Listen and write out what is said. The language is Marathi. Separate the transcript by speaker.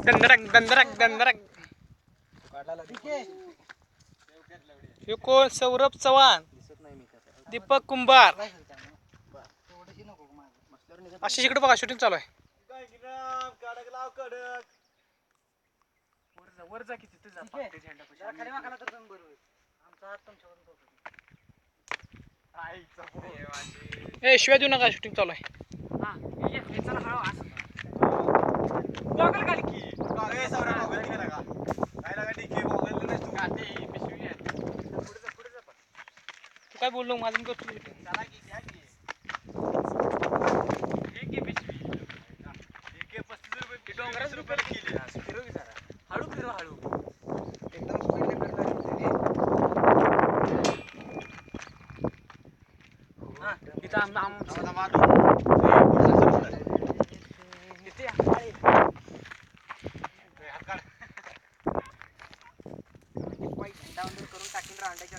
Speaker 1: दंदरक दंदरक दंदरक. हे कोण? सौरभ चव्हाण, दीपक कुंभार. अशी इकडे बघा शूटिंग चालू आहे. वर जा किती तुझा ए शिवाय देऊ नका शूटिंग चालू आहे. तू काय बोललो माझं करतो हळू फिरव हळू एकदम करून टाकीन रांडाच्या